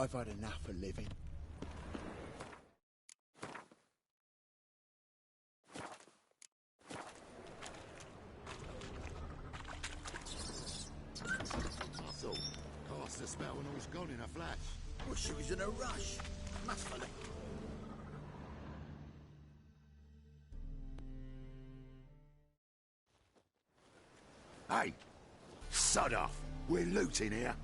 I've had enough of living. So, cast the spell and all's gone in a flash. Well, she was in a rush. Must have. Hey! Sod off! We're looting here.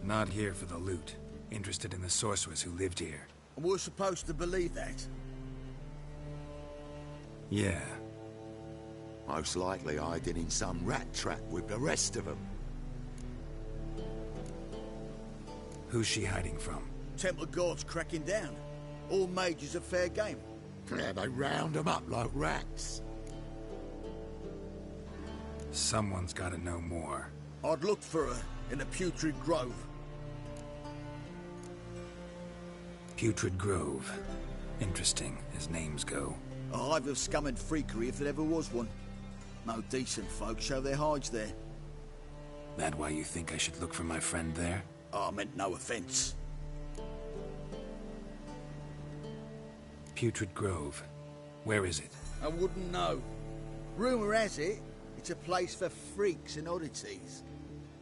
Not here for the loot. Interested in the sorceress who lived here. And we're supposed to believe that? Yeah. Most likely hiding in some rat trap with the rest of them. Who's she hiding from? Temple guards cracking down. All mages are fair game. Yeah, they round them up like rats. Someone's gotta know more. I'd look for her in the Putrid Grove. Putrid Grove. Interesting, as names go. A hive of scum and freakery if there ever was one. No decent folk show their hides there. That why you think I should look for my friend there? I meant no offence. Putrid Grove. Where is it? I wouldn't know. Rumour has it, it's a place for freaks and oddities.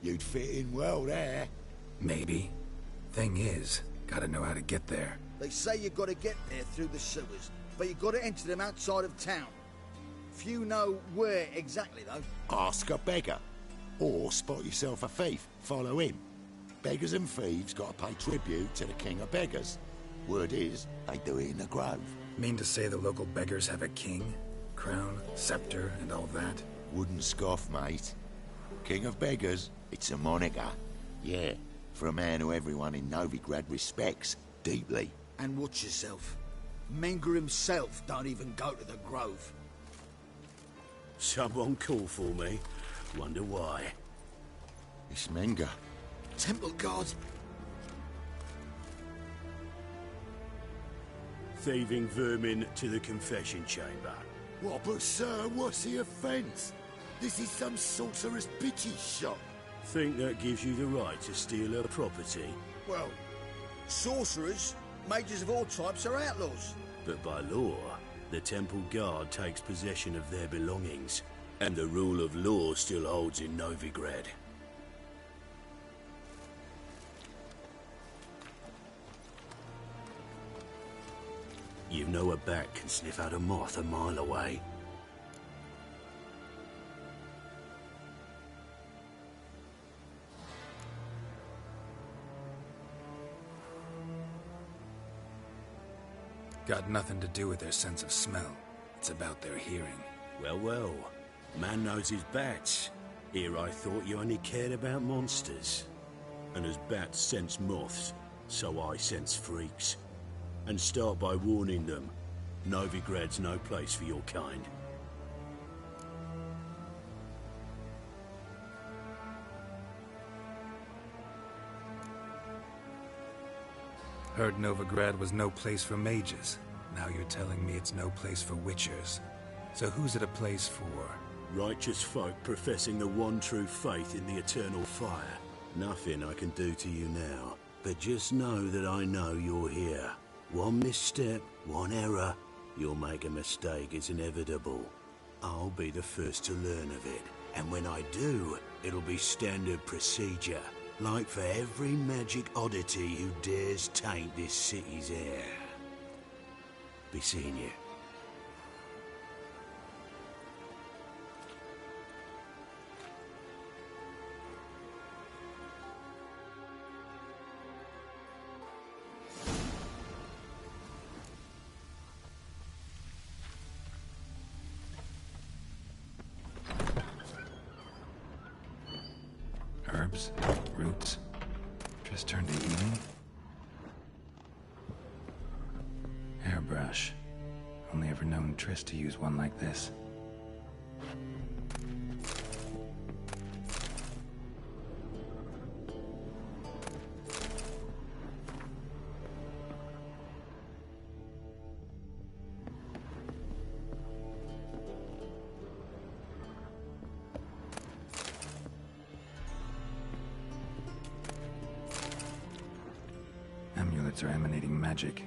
You'd fit in well there. Maybe. Thing is, gotta know how to get there. They say you gotta get there through the sewers, but you gotta enter them outside of town. Few know where exactly, though. Ask a beggar. Or spot yourself a thief. Follow him. Beggars and thieves gotta pay tribute to the king of beggars. Word is, they do it in the grove. Mean to say the local beggars have a king? Crown, scepter, and all that? Wouldn't scoff, mate. King of beggars, it's a moniker. Yeah, for a man who everyone in Novigrad respects deeply. And watch yourself. Menger himself don't even go to the grove. Someone call for me. Wonder why. It's Menger. Temple guard. Thieving vermin to the confession chamber. What, but sir, what's the offence? This is some sorcerer's pity shop. Think that gives you the right to steal her property? Well, sorcerers, mages of all types are outlaws. But by law, the temple guard takes possession of their belongings, and the rule of law still holds in Novigrad. You know a bat can sniff out a moth a mile away. Got nothing to do with their sense of smell. It's about their hearing. Well, well. Man knows his bats. Here I thought you only cared about monsters. And as bats sense moths, so I sense freaks. And start by warning them, Novigrad's no place for your kind. Heard Novigrad was no place for mages. Now you're telling me it's no place for witchers. So who's it a place for? Righteous folk professing the one true faith in the eternal fire. Nothing I can do to you now, but just know that I know you're here. One misstep, one error, you'll make a mistake, it's inevitable. I'll be the first to learn of it, and when I do, it'll be standard procedure. Like for every magic oddity who dares taint this city's air. Be seeing you. Herbs, roots, just turned to healing. Hairbrush. Only ever known Triss to use one like this. conduits are emanating magic.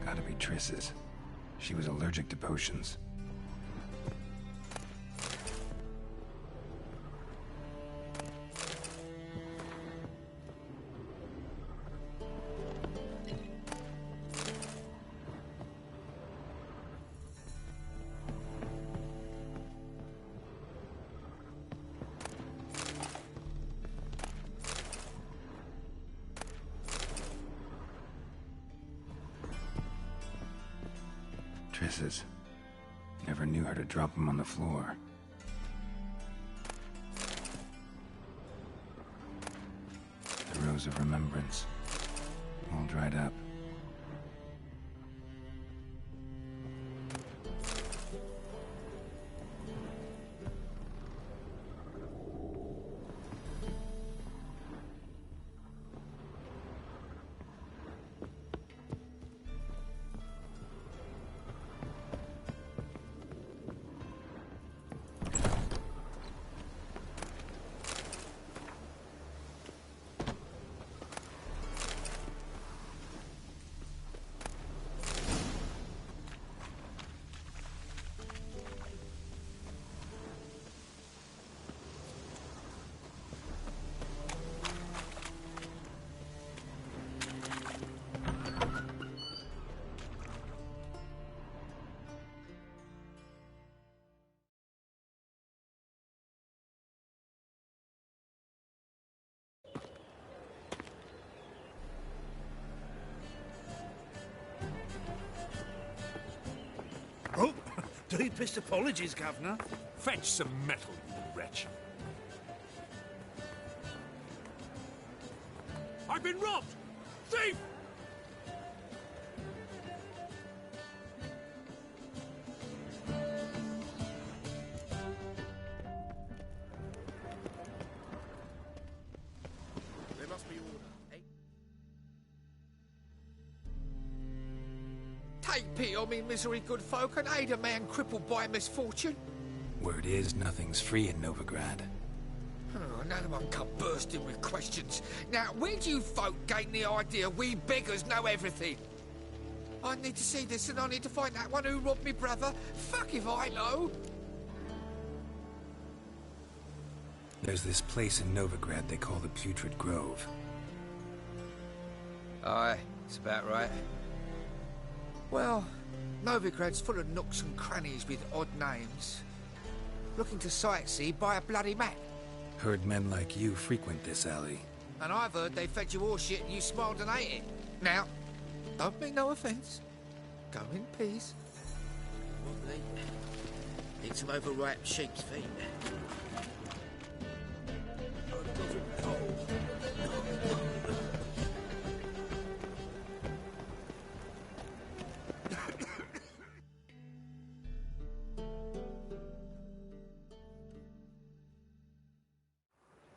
Gotta be Triss's. She was allergic to potions. Triss's. Never knew her to drop them on the floor. The Rose of Remembrance. All dried up. Oh, deepest apologies, Governor. Fetch some metal, you wretch. I've been robbed! Thief! There must be order. Take pity on me, misery good folk, and aid a man crippled by misfortune. Word is, nothing's free in Novigrad. Oh, another one come bursting with questions. Now, where do you folk gain the idea we beggars know everything? I need to see this, and I need to find that one who robbed me brother. Fuck if I know. There's this place in Novigrad they call the Putrid Grove. Aye, it's about right. Well, Novigrad's full of nooks and crannies with odd names. Looking to sightsee, buy a bloody map. Heard men like you frequent this alley. And I've heard they fed you all shit and you smiled and ate it. Now, don't mean no offence. Go in peace. Wobbly. Need some overripe sheep's feet.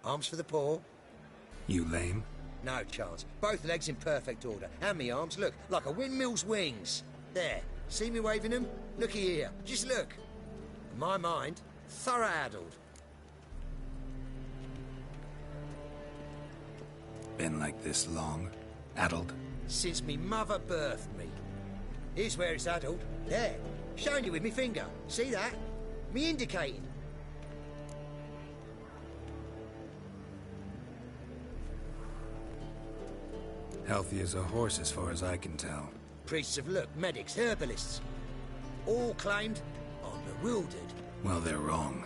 Arms for the poor? You lame? No chance. Both legs in perfect order. And me arms, look, like a windmill's wings. There. See me waving them? Looky here. Just look. In my mind, thorough addled. Been like this long? Addled? Since me mother birthed me. Here's where it's addled. There. Showing you with me finger. See that? Me indicating. Healthy as a horse as far as I can tell. Priests of look, medics, herbalists. All claimed I'm bewildered. Well, they're wrong.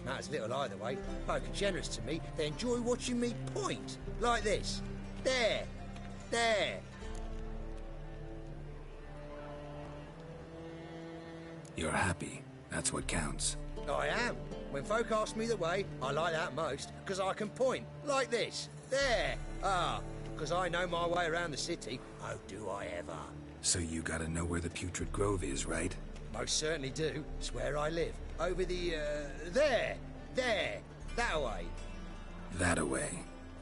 Matters little either way. Folk are generous to me. They enjoy watching me point. Like this. There. There. You're happy. That's what counts. I am. When folk ask me the way, I like that most, because I can point. Like this. There. Ah. Because I know my way around the city. Oh, do I ever. So you gotta know where the Putrid Grove is, right? Most certainly do. It's where I live. Over the, there. There. That way. That away.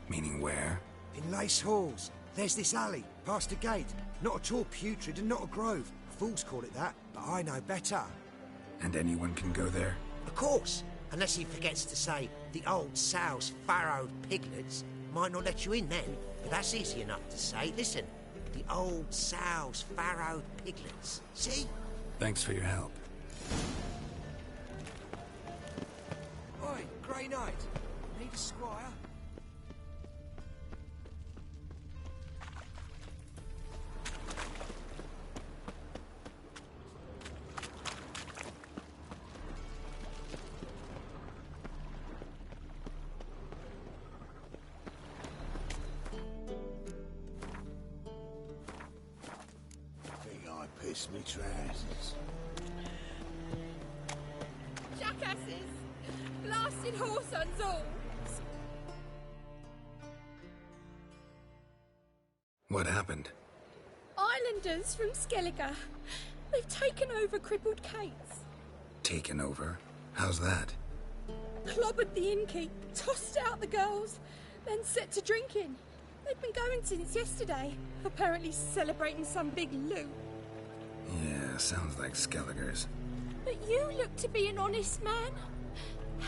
Meaning where? In Lace Halls. There's this alley, past a gate. Not at all putrid and not a grove. Fools call it that, but I know better. And anyone can go there? Of course. Unless he forgets to say the old sow's farrowed piglets might not let you in then. But that's easy enough to say. Listen, The old sow's farrowed piglets. See? Thanks for your help. Oi, Grey Knight. Need a squire? Think I pissed me trousers. Jackasses! Blasted whoresons all! What happened? Islanders from Skellige. They've taken over crippled Kate's. Taken over? How's that? Clobbered the innkeep, tossed out the girls, then set to drinking. They've been going since yesterday, apparently celebrating some big loot. Yeah, sounds like Skelligers. But you look to be an honest man.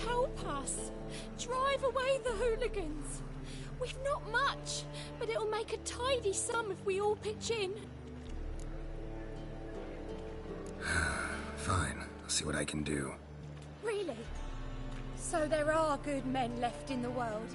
Help us. Drive away the hooligans. We've not much, but it'll make a tidy sum if we all pitch in. Fine, I'll see what I can do. Really? So there are good men left in the world?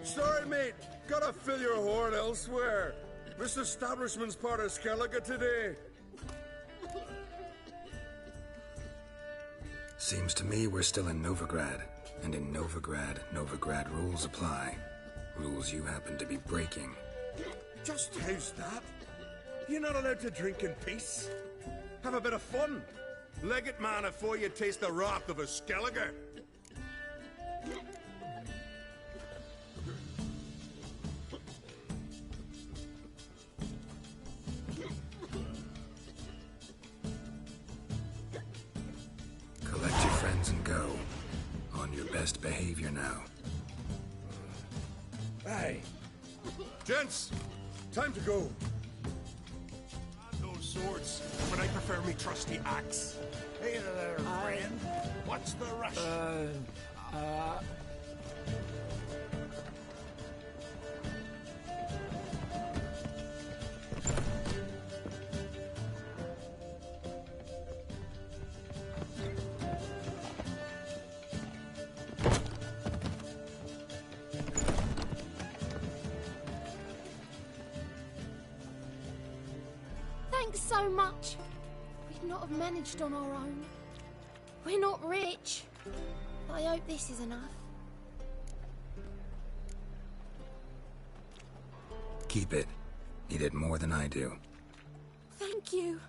Sorry, mate. Gotta fill your horn elsewhere. This establishment's part of Skellige today. Seems to me we're still in Novigrad. And in Novigrad, Novigrad rules apply. Rules you happen to be breaking. Just how's that? You're not allowed to drink in peace? Have a bit of fun. Leg it, man, afore you taste the wrath of a Skellige. Collect your friends and go. On your best behavior now. Aye. Gents, time to go. Those swords, but I prefer me trusty axe. Hey there, friend. What's the rush? Thanks so much. We'd not have managed on our own. We're not rich, but I hope this is enough. Keep it. You did more than I do. Thank you.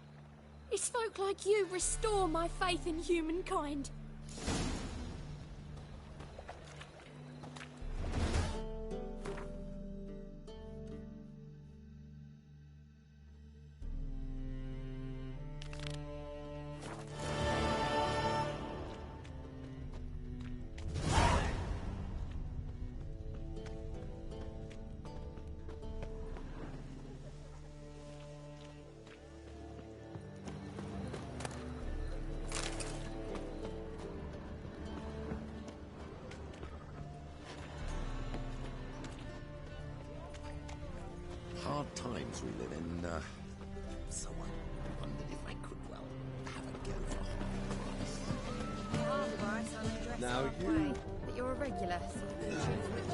It's folk like you restore my faith in humankind. Hard times we live in, someone wondered if I could, well, have a go for half price. Now you... But you're a regular, so you can choose which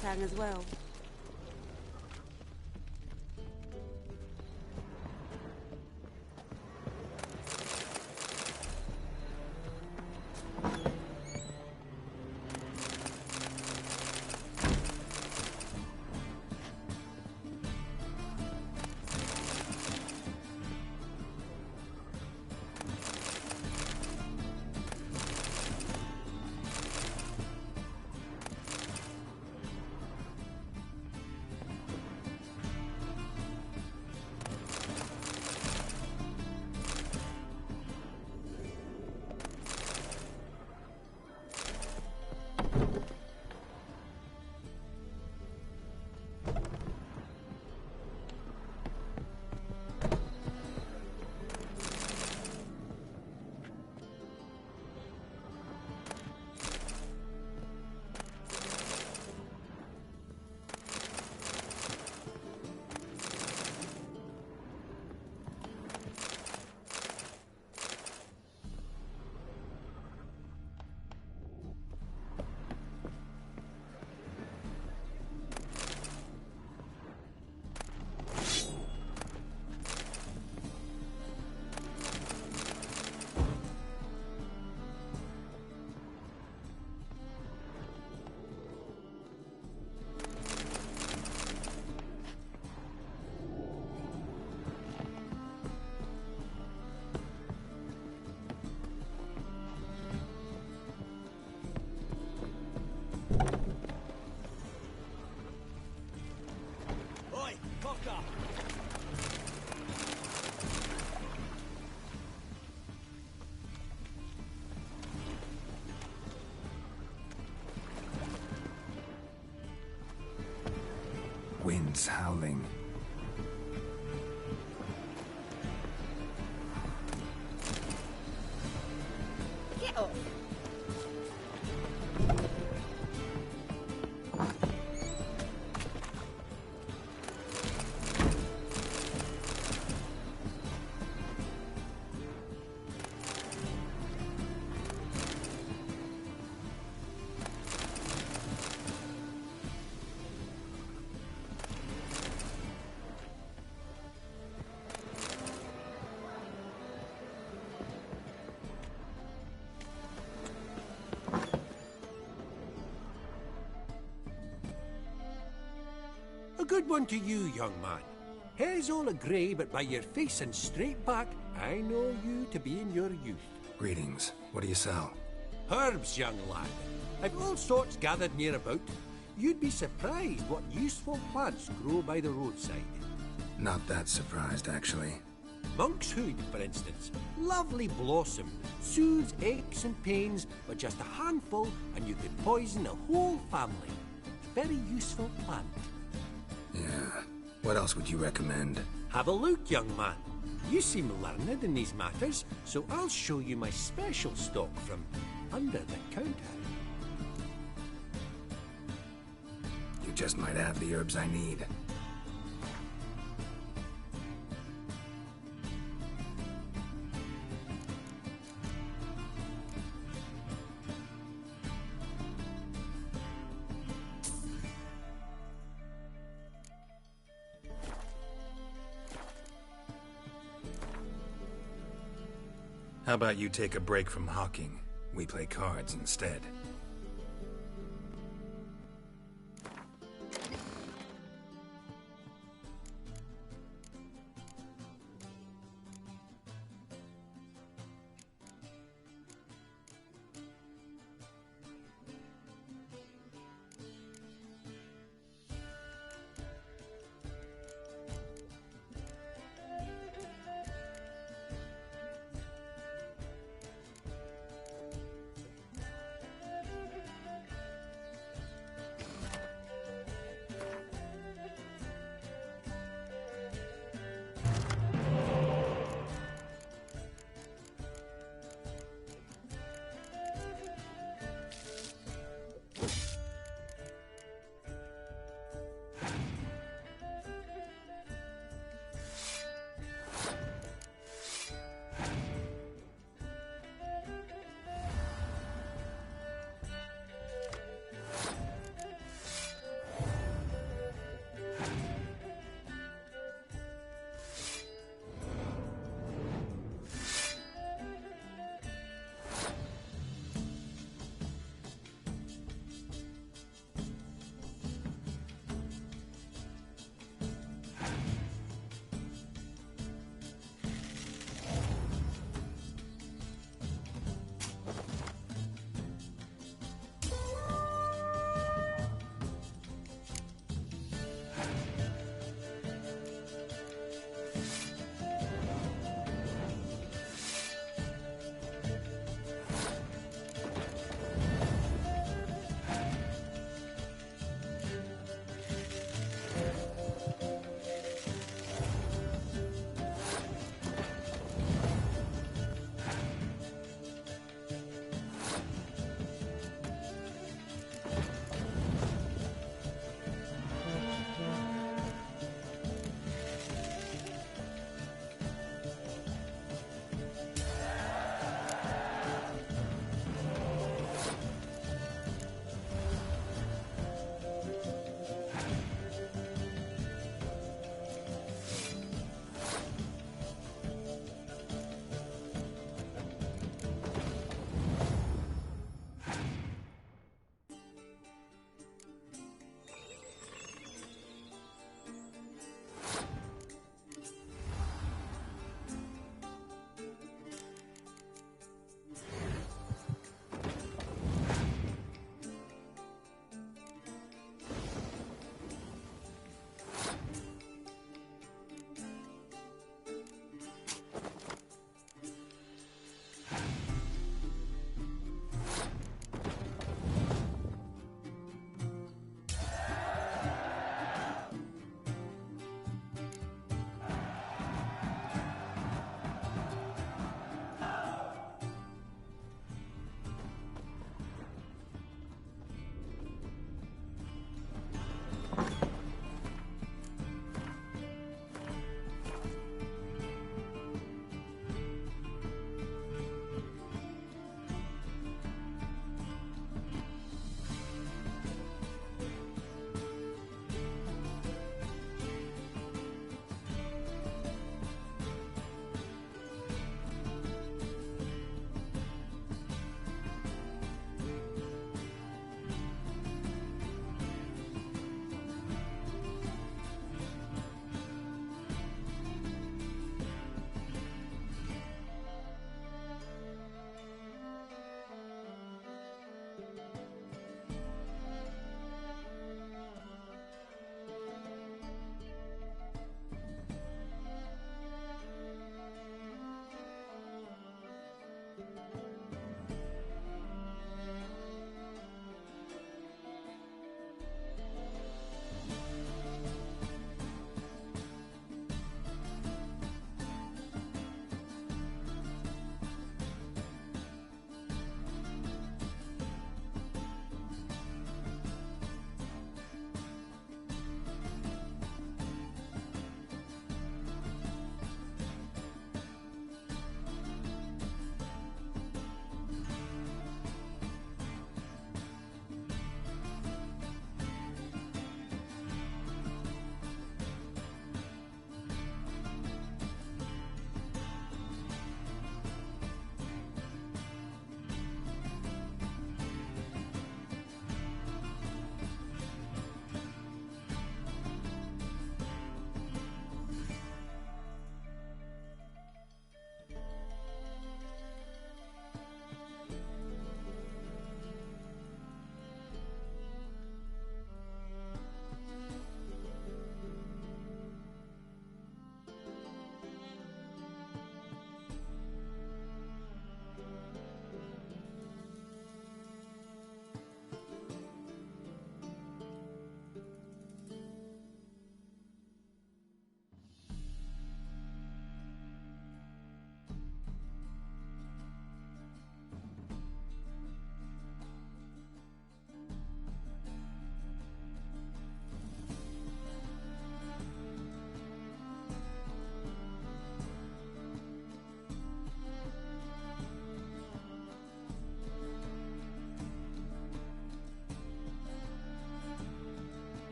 tang as well. Winds howling. Get off. A good one to you, young man. Hair's all a grey, but by your face and straight back, I know you to be in your youth. Greetings. What do you sell? Herbs, young lad. I've all sorts gathered near about. You'd be surprised what useful plants grow by the roadside. Not that surprised, actually. Monk's hood, for instance. Lovely blossom. Soothes aches and pains, but just a handful and you could poison a whole family. Very useful plant. Yeah. What else would you recommend? Have a look, young man. You seem learned in these matters, so I'll show you my special stock from under the counter. You just might have the herbs I need. How about you take a break from hawking? We play cards instead.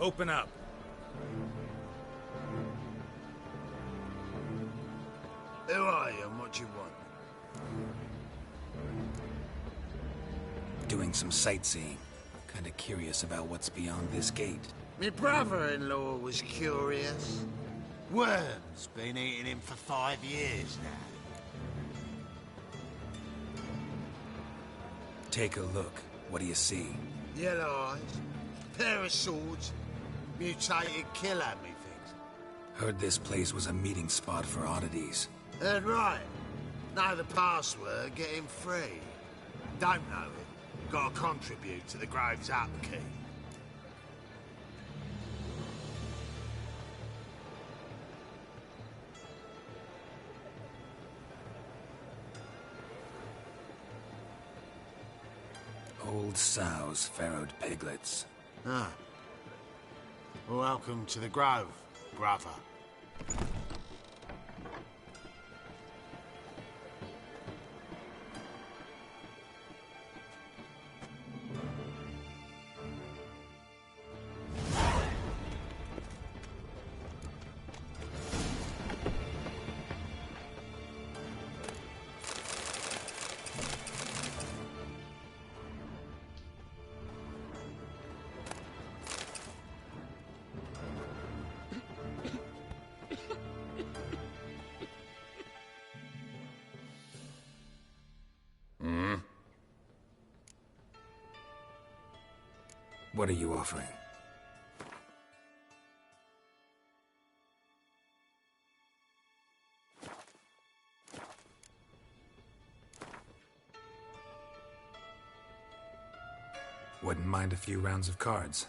Open up. Who are you and what you want? Doing some sightseeing. Kinda curious about what's beyond this gate. My brother-in-law was curious. Worms been eating him for 5 years now. Take a look. What do you see? Yellow eyes, pair of swords, mutated killer, methinks. Heard this place was a meeting spot for oddities. Heard right. Know the password, get him free. Don't know it, gotta contribute to the Grove's upkeep. Old sows, farrowed piglets. Ah. Welcome to the Grove, brother. What are you offering? Wouldn't mind a few rounds of cards.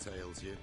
What ails you?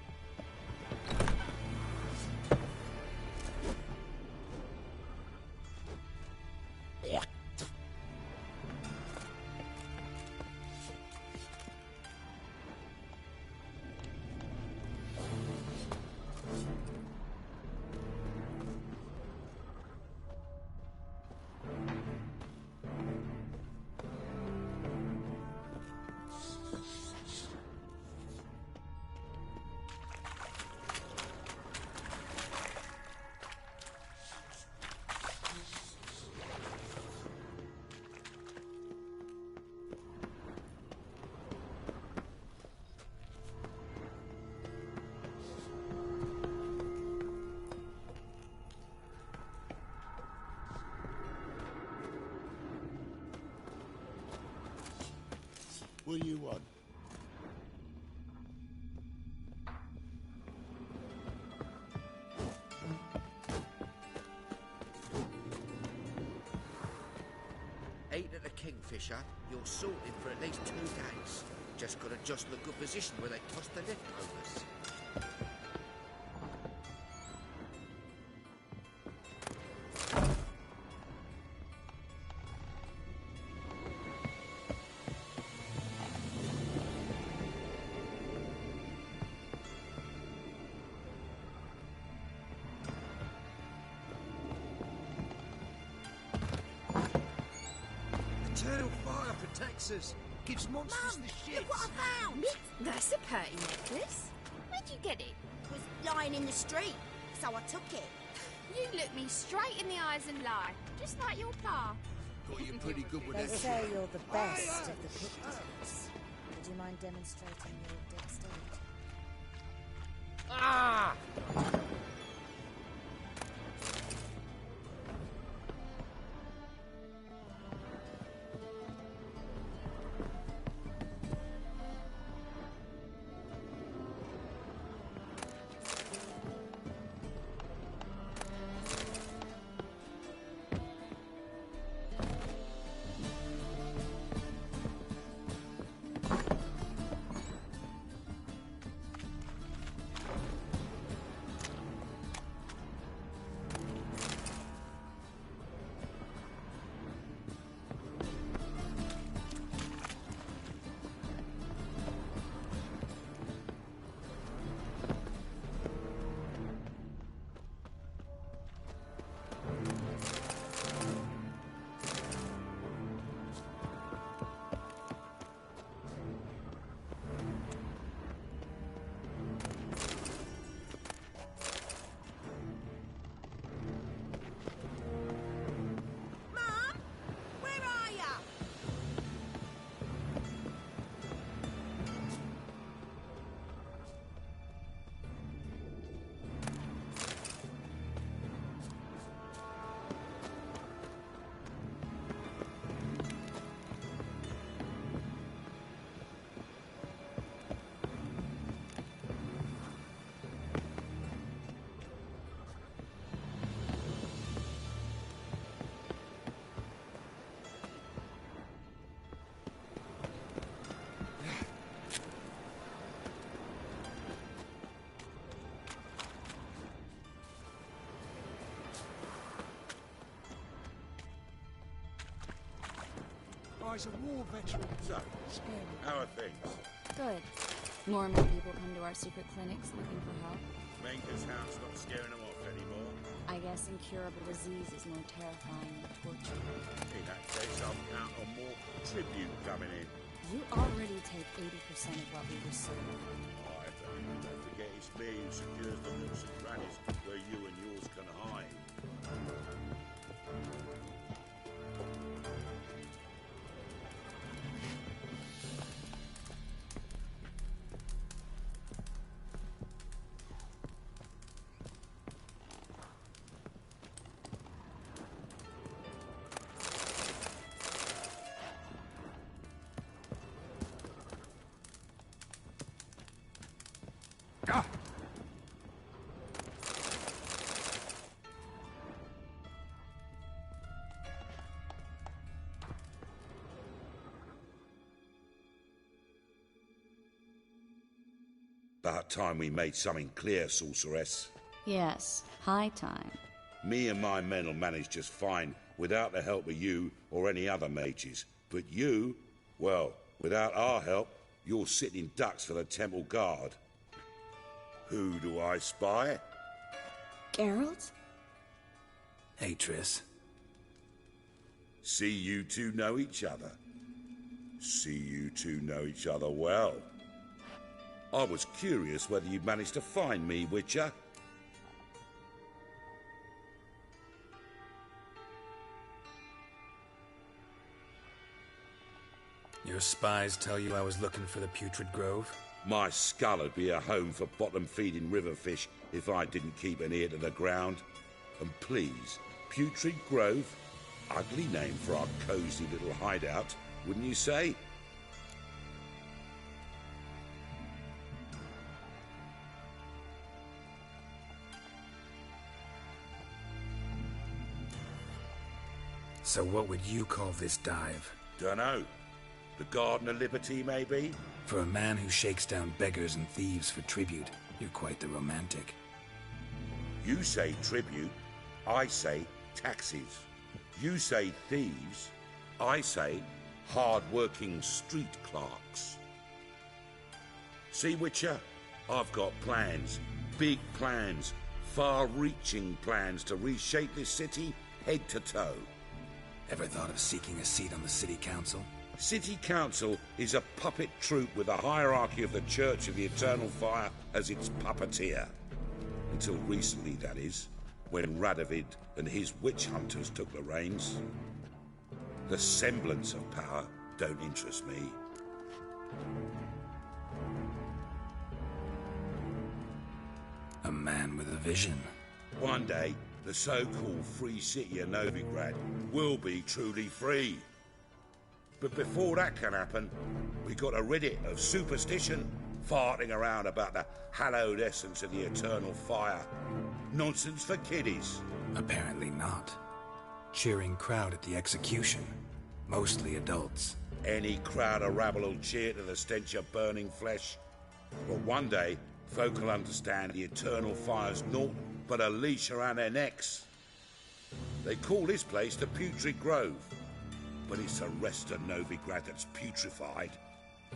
What do you want? Eight at the Kingfisher, you're sorted for at least 2 days. Just gotta jostle a good position where they toss the leftovers. Eternal fire protects us. Gives monsters Mum, the shits. look what I found! That's a Curty necklace. Where'd you get it? It was lying in the street, so I took it. You look me straight in the eyes and lie, just like your pa. Got you pretty good with They that. say you're the best of the pickpockets. Would you mind demonstrating your dexterity? Ah! Mum, where are ya? Oh, he's a war veteran. So, Scary. how are things? Good. More and more people come to our secret clinics looking for help. Maker's house not scaring them off anymore? I guess incurable disease is more terrifying than torture. In that case, I'll count on more tribute coming in. You already take 80% of what we receive. Alright, don't forget it's me who secures the nooks and crannies where you and yours can hide. About time we made something clear, sorceress. Yes, high time. Me and my men'll manage just fine without the help of you or any other mages. But you, well, without our help, you're sitting ducks for the temple guard. Who do I spy? Geralt? Hey, Triss. See you two know each other. See you two know each other well. I was curious whether you'd managed to find me, Witcher. Your spies tell you I was looking for the Putrid Grove? My skull would be a home for bottom-feeding river fish if I didn't keep an ear to the ground. And please, Putrid Grove? Ugly name for our cosy little hideout, wouldn't you say? So what would you call this dive? Dunno. The Garden of Liberty, maybe? For a man who shakes down beggars and thieves for tribute, you're quite the romantic. You say tribute, I say taxes. You say thieves, I say hard-working street clerks. See, Witcher, I've got plans, big plans, far-reaching plans to reshape this city head to toe. Ever thought of seeking a seat on the city council? City Council is a puppet troupe with the hierarchy of the Church of the Eternal Fire as its puppeteer. Until recently, that is, when Radovid and his witch hunters took the reins. The semblance of power don't interest me. A man with a vision. One day, the so-called free city of Novigrad will be truly free. But before that can happen, we got to rid it of superstition, farting around about the hallowed essence of the eternal fire. Nonsense for kiddies. Apparently not. Cheering crowd at the execution. Mostly adults. Any crowd of rabble will cheer to the stench of burning flesh. But one day, folk will understand the eternal fire's naught but a leash around their necks. They call this place the Putrid Grove, but it's the rest of Novigrad that's putrefied.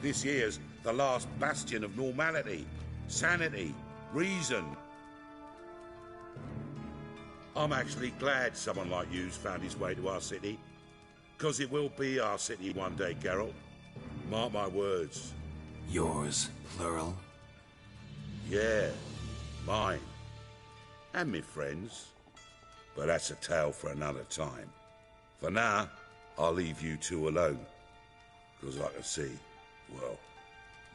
This year's the last bastion of normality, sanity, reason. I'm actually glad someone like you's found his way to our city, because it will be our city one day, Geralt. Mark my words. Yours, plural? Yeah, mine. And me friends. But that's a tale for another time. For now, I'll leave you two alone. Because I can see, well,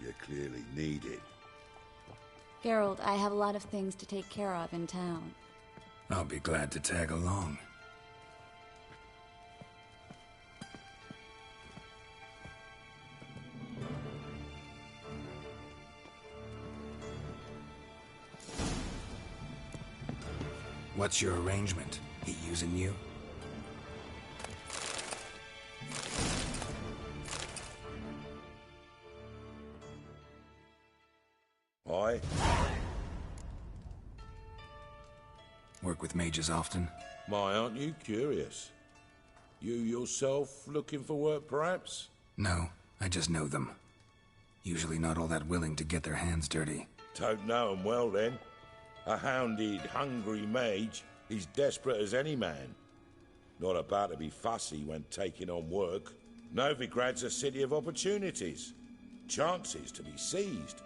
you clearly need it. Geralt, I have a lot of things to take care of in town. I'll be glad to tag along. What's your arrangement? He using you? Why? Work with mages often? My, aren't you curious? You yourself looking for work, perhaps? No, I just know them. Usually not all that willing to get their hands dirty. Don't know 'em well, then. A hounded, hungry mage is desperate as any man. Not about to be fussy when taking on work. Novigrad's a city of opportunities. Chances to be seized.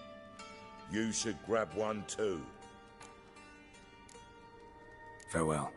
You should grab one too. Farewell.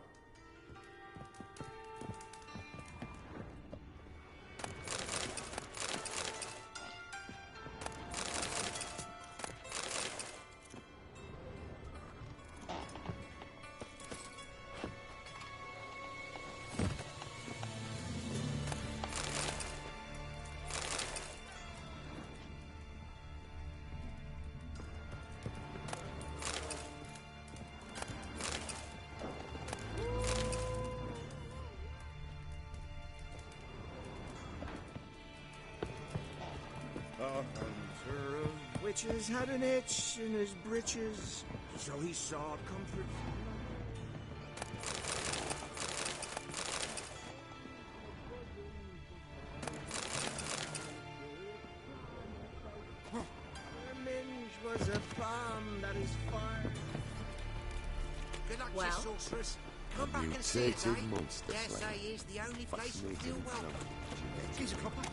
Witcher's had an itch in his breeches, so he sought comfort. Minge was a bomb that is fire. Good luck, Well? you sorceress. Come back and see it, Mutated eh? monster Dare say slayer. here's the only place you feel welcome. He's a copper.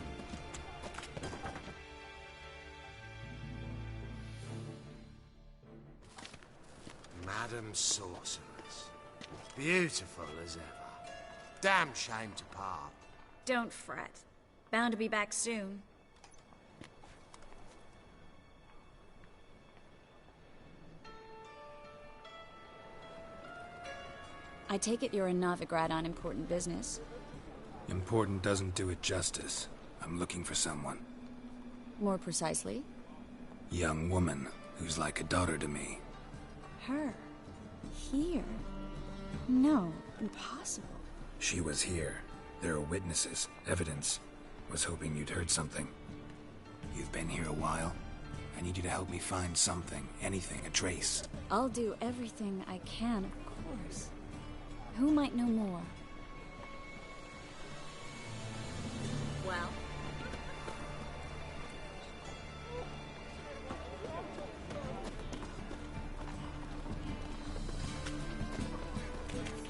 Madam Sorceress. Beautiful as ever. Damn shame to part. Don't fret. Bound to be back soon. I take it you're a Novigrad on important business. Important doesn't do it justice. I'm looking for someone. More precisely? Young woman who's like a daughter to me. Her. Here. No, impossible. She was here. There are witnesses, evidence. Was hoping you'd heard something. You've been here a while. I need you to help me find something, anything, a trace. I'll do everything I can, of course. Who might know more? Well?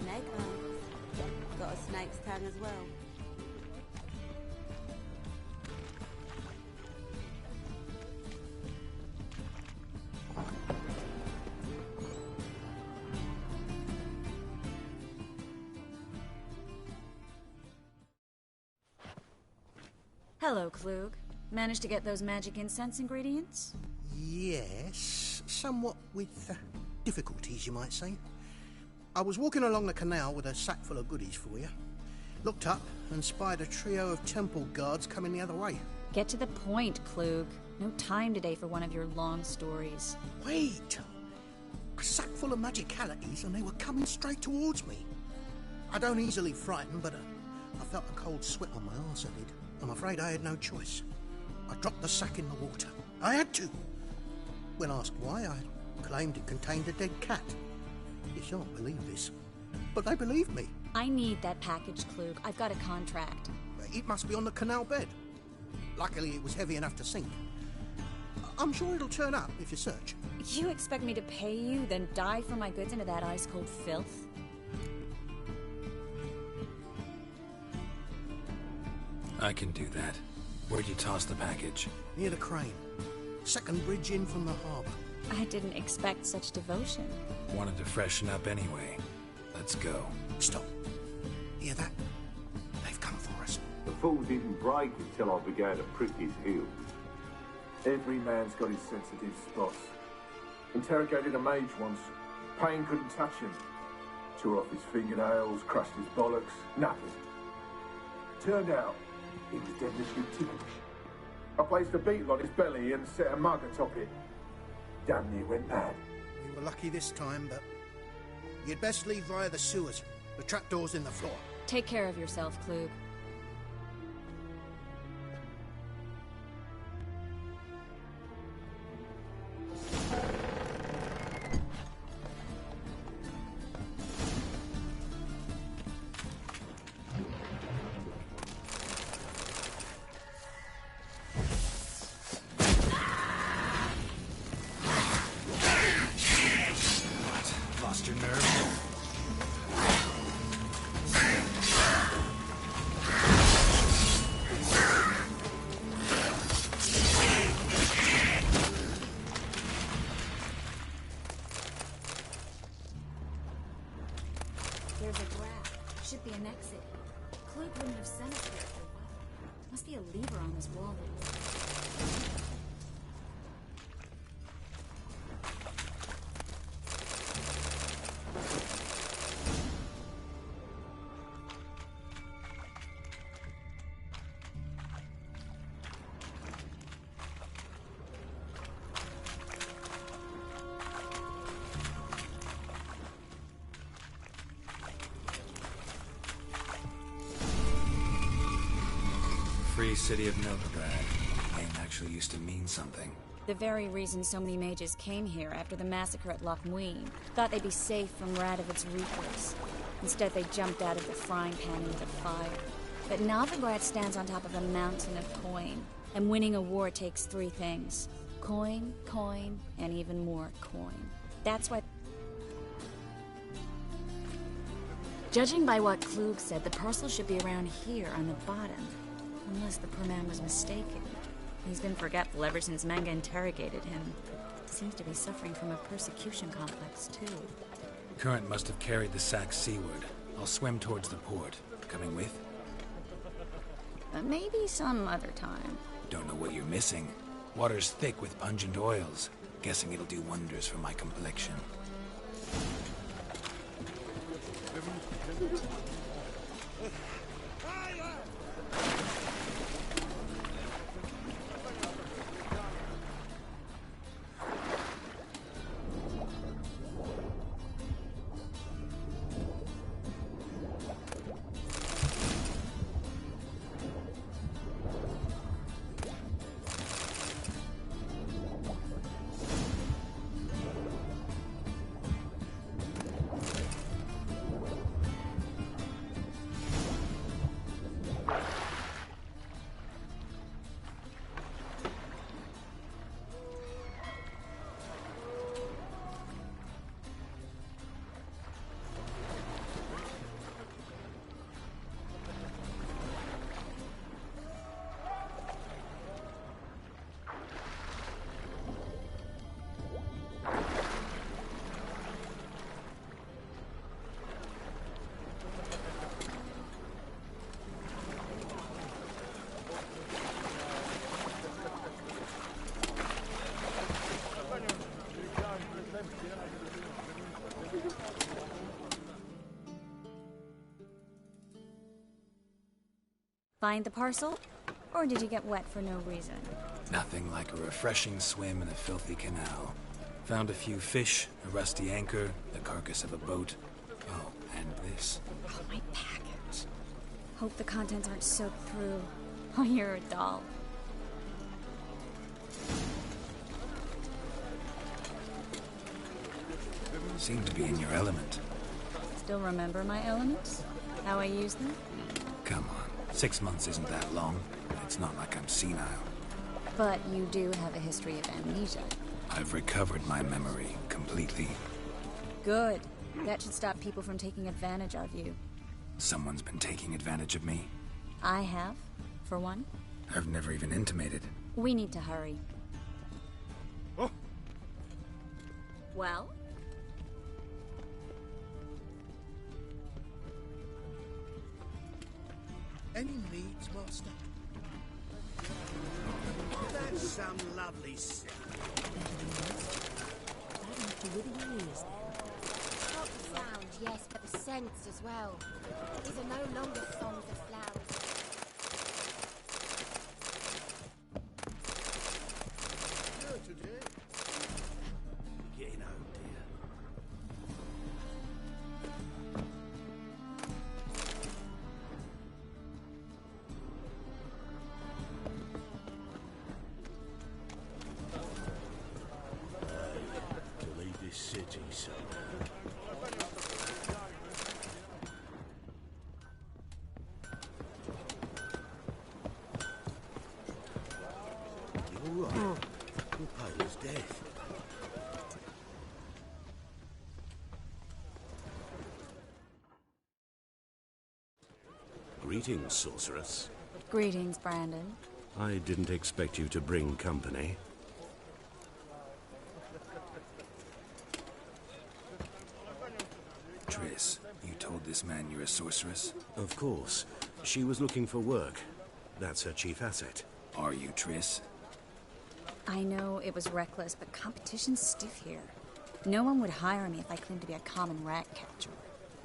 Snake eyes. Got a snake's tongue as well. Hello, Klug. Managed to get those magic incense ingredients? Yes, somewhat with difficulties, you might say. I was walking along the canal with a sack full of goodies for you. Looked up and spied a trio of temple guards coming the other way. Get to the point, Klug. No time today for one of your long stories. Wait! A sack full of magicalities and they were coming straight towards me. I don't easily frighten, but I felt a cold sweat on my arse, I did. I'm afraid I had no choice. I dropped the sack in the water. I had to. When asked why, I claimed it contained a dead cat. You shan't believe this, but they believed me. I need that package, Klug. I've got a contract. It must be on the canal bed. Luckily, it was heavy enough to sink. I'm sure it'll turn up if you search. You expect me to pay you, then dive for my goods into that ice-cold filth? I can do that. Where'd you toss the package? Near the crane. Second bridge in from the harbour. I didn't expect such devotion. Wanted to freshen up anyway. Let's go. Stop. Hear that? They've come for us. The fool didn't break until I began to prick his heels. Every man's got his sensitive spots. Interrogated a mage once. Pain couldn't touch him. Tore off his fingernails, crushed his bollocks, nothing. Turned out, he was deadly ticklish. I placed a beetle on his belly and set a mug atop it. Damn near went mad. We were lucky this time, but you'd best leave via the sewers. The trapdoor's in the floor. Take care of yourself, Klug. Lost your nerve? There's a graph. Should be an exit. Klug wouldn't have sent us here for a while. Must be a lever on this wall that... Free city of Novigrad. Name actually used to mean something. The very reason so many mages came here after the massacre at Loch Muin. Thought they'd be safe from Radovid's reapers. Instead, they jumped out of the frying pan into the fire. But Novigrad stands on top of a mountain of coin. And winning a war takes 3 things. Coin, coin, and even more coin. That's why... Judging by what Klug said, the parcel should be around here on the bottom. Unless the poor man was mistaken. He's been forgetful ever since Manga interrogated him. Seems to be suffering from a persecution complex, too. Current must have carried the sack seaward. I'll swim towards the port. Coming with? Maybe some other time. Don't know what you're missing. Water's thick with pungent oils. Guessing it'll do wonders for my complexion. Find the parcel? Or did you get wet for no reason? Nothing like a refreshing swim in a filthy canal. Found a few fish, a rusty anchor, the carcass of a boat. Oh, and this. Oh, my package. Hope the contents aren't soaked through. Oh, you're a doll. Seem to be in your element. Still remember my elements? How I use them? Come on. 6 months isn't that long. It's not like I'm senile. But you do have a history of amnesia. I've recovered my memory completely. Good. That should stop people from taking advantage of you. Someone's been taking advantage of me. I have, for one. I've never even intimated. We need to hurry. Oh. Well? Any needs, Master? That's some lovely stuff. Not the sound, yes, but the scents as well. These are no longer songs of flowers. Getting home, dear. To leave this city somehow. You all right? You're pale as death. Greetings, sorceress. Greetings, Brandon. I didn't expect you to bring company. Triss, you told this man you're a sorceress? Of course. She was looking for work. That's her chief asset. Are you Triss? I know it was reckless, but competition's stiff here. No one would hire me if I claimed to be a common rat catcher.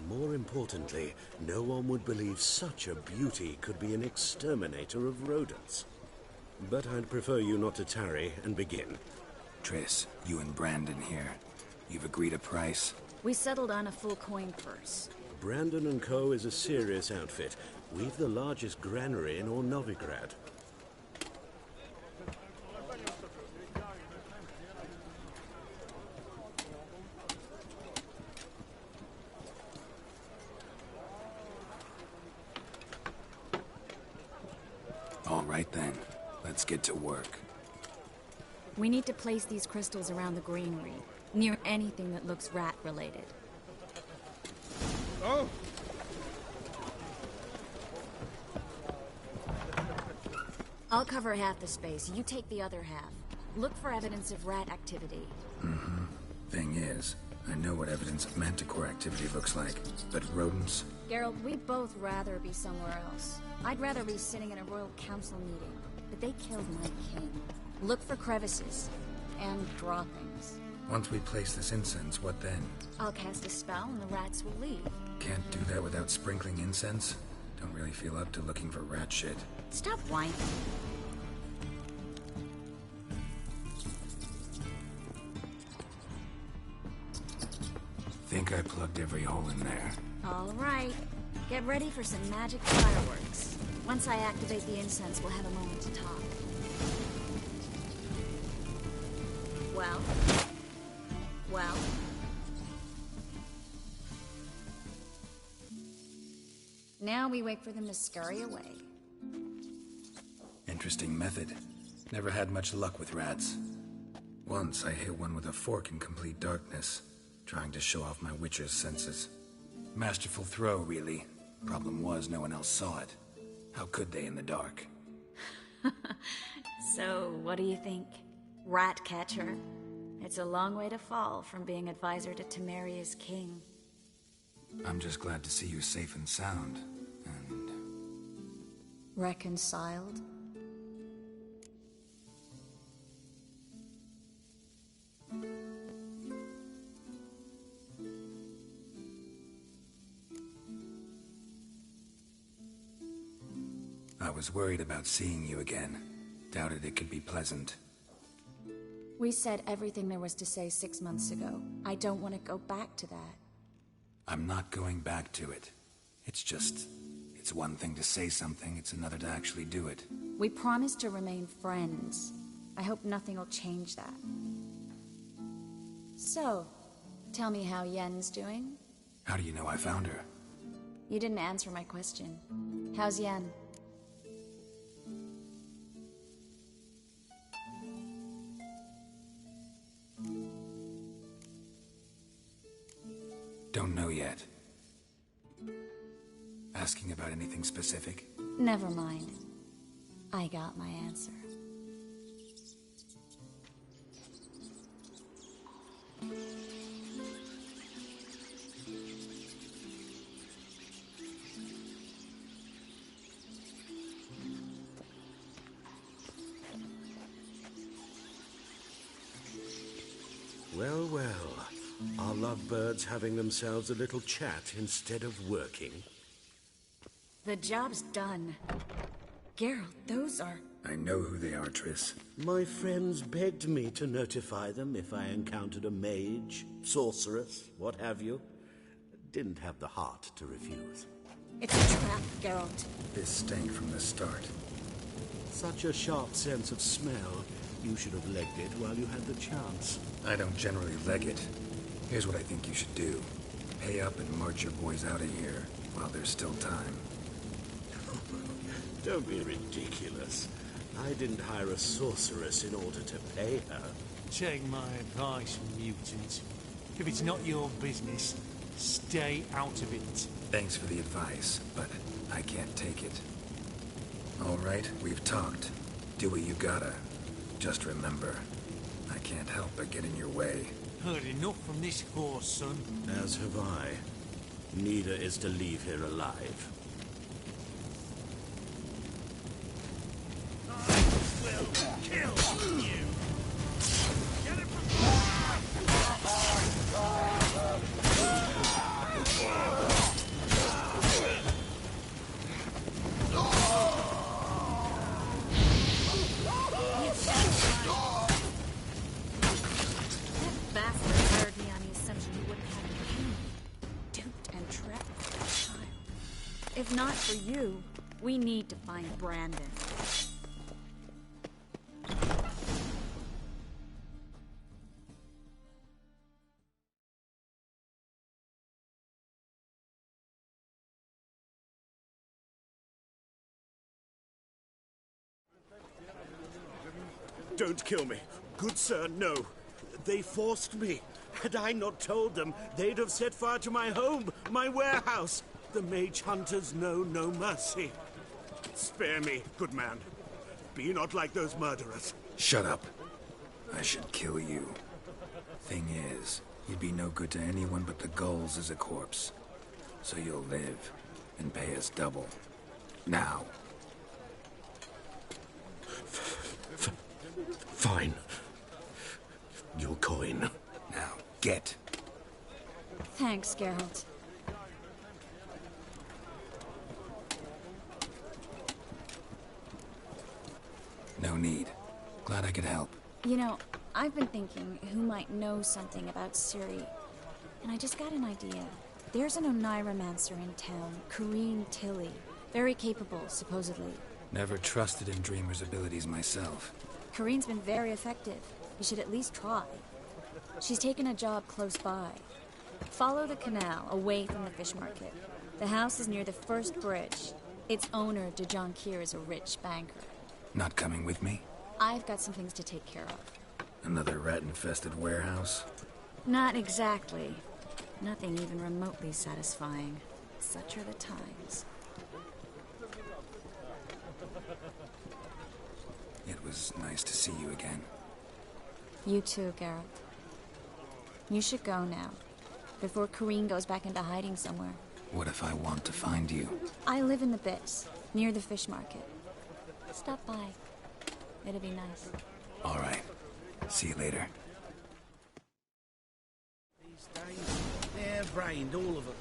More importantly, no one would believe such a beauty could be an exterminator of rodents. But I'd prefer you not to tarry and begin. Triss, you and Brandon here. You've agreed a price? We settled on a full coin purse. Brandon & Co. is a serious outfit. We've the largest granary in all Novigrad. Right then, let's get to work. We need to place these crystals around the greenery, near anything that looks rat-related. Oh! I'll cover half the space, you take the other half. Look for evidence of rat activity. Mm-hmm. Thing is, I know what evidence of manticore activity looks like, but rodents? Geralt, we'd both rather be somewhere else. I'd rather be sitting in a royal council meeting, but they killed my king. Look for crevices, and draw things. Once we place this incense, what then? I'll cast a spell and the rats will leave. Can't do that without sprinkling incense? Don't really feel up to looking for rat shit. Stop whining. Think I plugged every hole in there. All right. Get ready for some magic fireworks. Once I activate the incense, we'll have a moment to talk. Well? Well? Now we wait for them to scurry away. Interesting method. Never had much luck with rats. Once I hit one with a fork in complete darkness, trying to show off my witcher's senses. Masterful throw, really. Problem was, no one else saw it. How could they in the dark? So, what do you think? Rat catcher? It's a long way to fall from being advisor to Temeria's king. I'm just glad to see you safe and sound. And... reconciled? I was worried about seeing you again. Doubted it could be pleasant. We said everything there was to say 6 months ago. I don't want to go back to that. I'm not going back to it. It's just... it's one thing to say something, it's another to actually do it. We promised to remain friends. I hope nothing will change that. So, tell me how Yen's doing? How do you know I found her? You didn't answer my question. How's Yen? Don't know yet. Asking about anything specific? Never mind. I got my answer. Well, well. Are lovebirds having themselves a little chat instead of working? The job's done. Geralt, those are... I know who they are, Triss. My friends begged me to notify them if I encountered a mage, sorceress, what have you. Didn't have the heart to refuse. It's a trap, Geralt. This stank from the start. Such a sharp sense of smell. You should have legged it while you had the chance. I don't generally leg it. Here's what I think you should do. Pay up and march your boys out of here while there's still time. Don't be ridiculous. I didn't hire a sorceress in order to pay her. Take my advice, mutant. If it's not your business, stay out of it. Thanks for the advice, but I can't take it. All right, we've talked. Do what you gotta. Just remember, I can't help but get in your way. Heard enough from this horse, son. As have I. Neither is to leave here alive. I will kill you. Get it That bastard hired me on the assumption he wouldn't have a king. Duped and trapped like a child. If not for you, we need to find Brandon. Don't kill me. Good sir, no. They forced me. Had I not told them, they'd have set fire to my home, my warehouse. The mage hunters know no mercy. Spare me, good man. Be not like those murderers. Shut up. I should kill you. Thing is, you'd be no good to anyone but the gulls as a corpse. So you'll live and pay us double. Now. Fine. Your coin. Now, get. Thanks, Geralt. No need. Glad I could help. You know, I've been thinking who might know something about Ciri, and I just got an idea. There's an Oneiromancer in town, Corrine Tilly. Very capable, supposedly. Never trusted in Dreamer's abilities myself. Corrine's been very effective. You should at least try. She's taken a job close by. Follow the canal, away from the fish market. The house is near the first bridge. Its owner, de Jonquier, is a rich banker. Not coming with me? I've got some things to take care of. Another rat-infested warehouse? Not exactly. Nothing even remotely satisfying. Such are the times. It was nice to see you again. You too, Geralt. You should go now, before Corrine goes back into hiding somewhere. What if I want to find you? I live in the Bits, near the fish market. Stop by. It'll be nice. All right. See you later. These days, they're brained, all of them.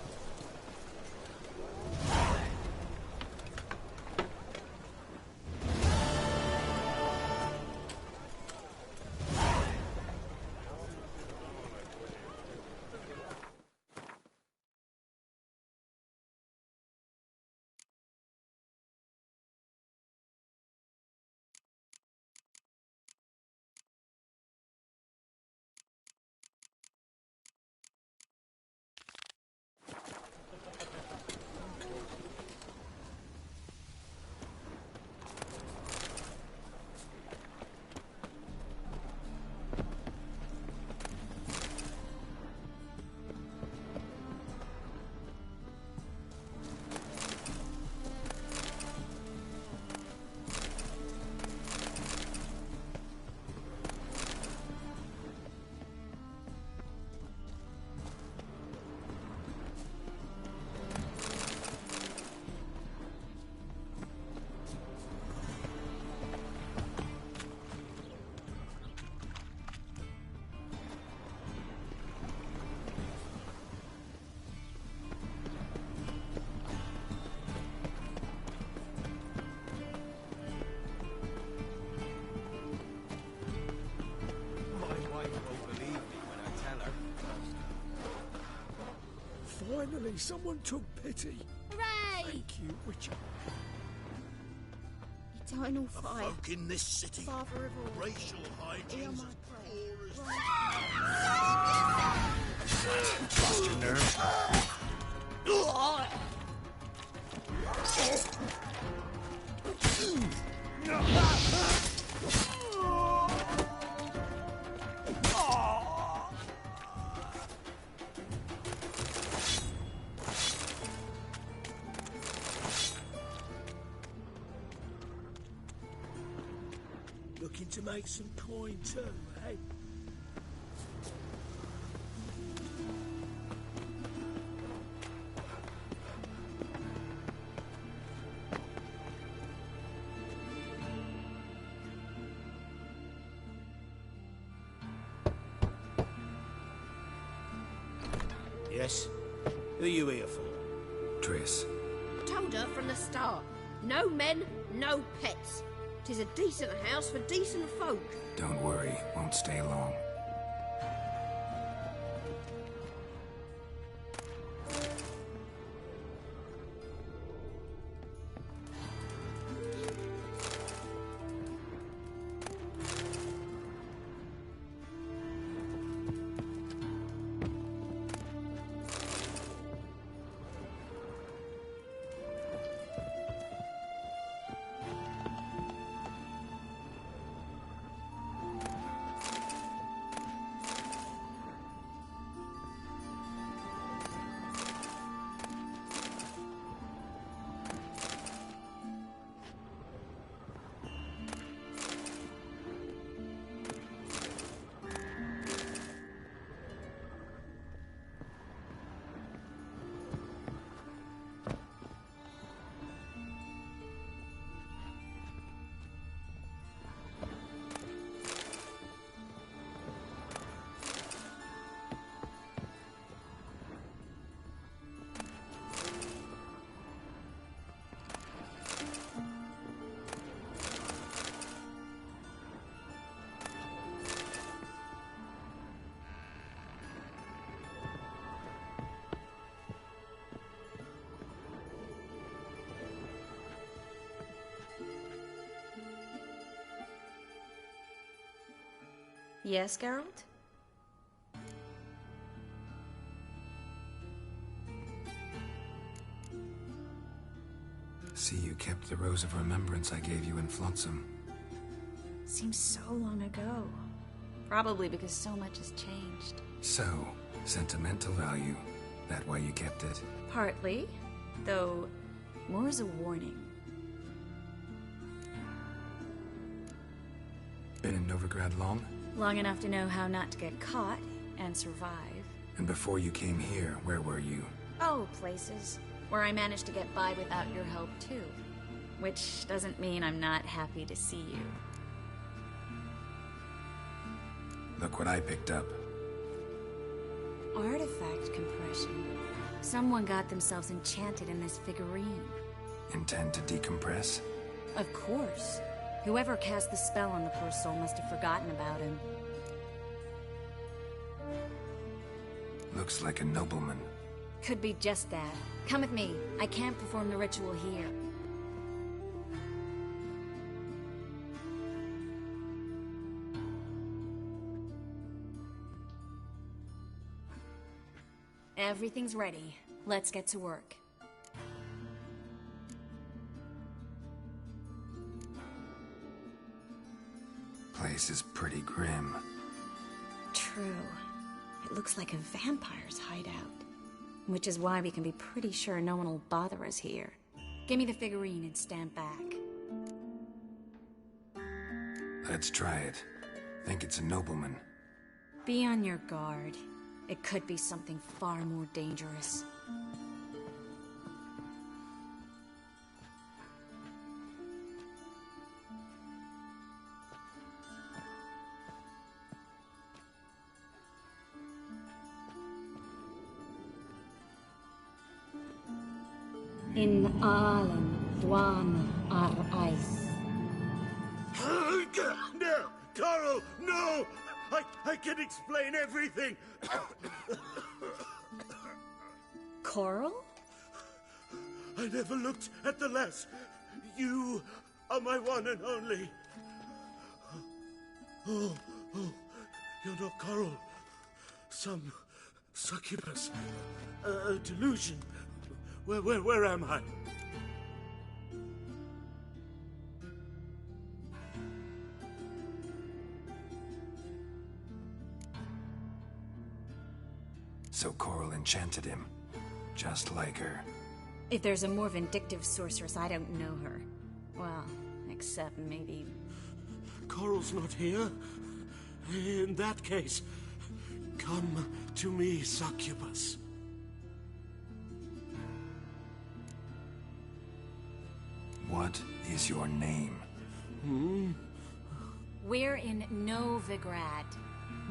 Finally, someone took pity. Hooray! Thank you, Witcher. Eternal fire. Folk in this city. Father of all. Racial hygiene. Lost your nerve? Looking to make some coin too, eh? Yes? Who are you here for? Triss. Told her from the start. No men, no pets. 'Tis a decent house for decent folk. Don't worry, won't stay long. Yes, Geralt? See, you kept the Rose of Remembrance I gave you in Flotsam. Seems so long ago. Probably because so much has changed. So, sentimental value. That why you kept it? Partly, though more as a warning. Been in Novigrad long? Long enough to know how not to get caught and survive. And before you came here, where were you? Oh, places where I managed to get by without your help, too. Which doesn't mean I'm not happy to see you. Look what I picked up. Artifact compression. Someone got themselves enchanted in this figurine. Intend to decompress? Of course. Whoever cast the spell on the poor soul must have forgotten about him. Looks like a nobleman. Could be just that. Come with me. I can't perform the ritual here. Everything's ready. Let's get to work. Place is pretty grim. True. It looks like a vampire's hideout. Which is why we can be pretty sure no one will bother us here. Give me the figurine and stand back. Let's try it. Think it's a nobleman. Be on your guard. It could be something far more dangerous. In Alan Dwan ar Ice. No! Coral, no! I can explain everything! Coral? I never looked at the lass. You are my one and only. Oh, you're not Coral. Some succubus. A delusion. Where am I? So Coral enchanted him. Just like her. If there's a more vindictive sorceress, I don't know her. Well, except maybe... Coral's not here? In that case, come to me, succubus. What is your name? We're in Novigrad.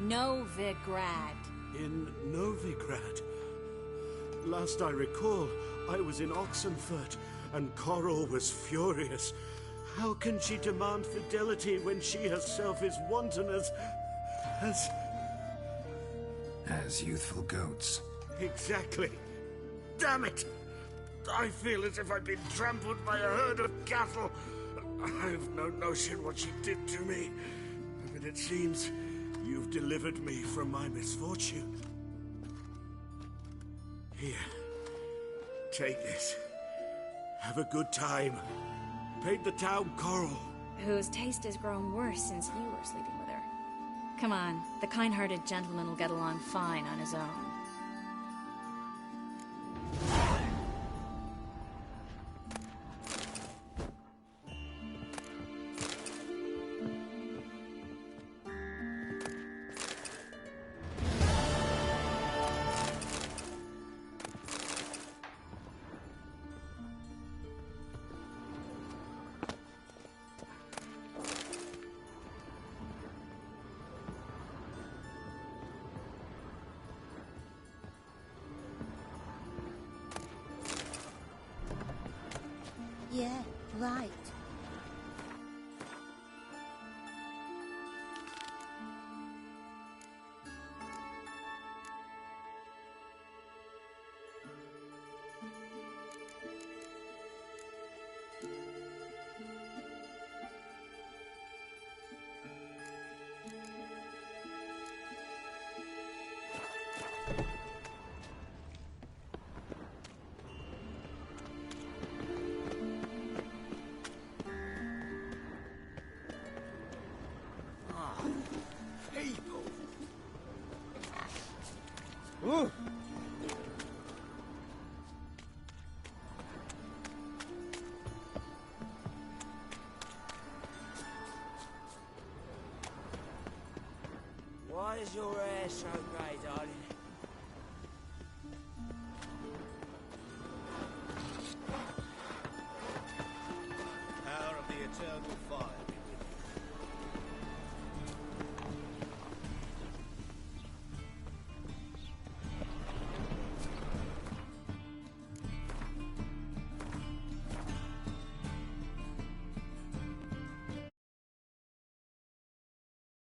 Novigrad. In Novigrad? Last I recall, I was in Oxenfurt, and Coral was furious. How can she demand fidelity when she herself is wanton as... As youthful goats. Exactly. Damn it! I feel as if I've been trampled by a herd of cattle. I've no notion what she did to me. But it seems you've delivered me from my misfortune. Here. Take this. Have a good time. Paint the town Coral. Whose taste has grown worse since you were sleeping with her. Come on, the kind-hearted gentleman will get along fine on his own. Yeah, right. is your hair so grey, darling?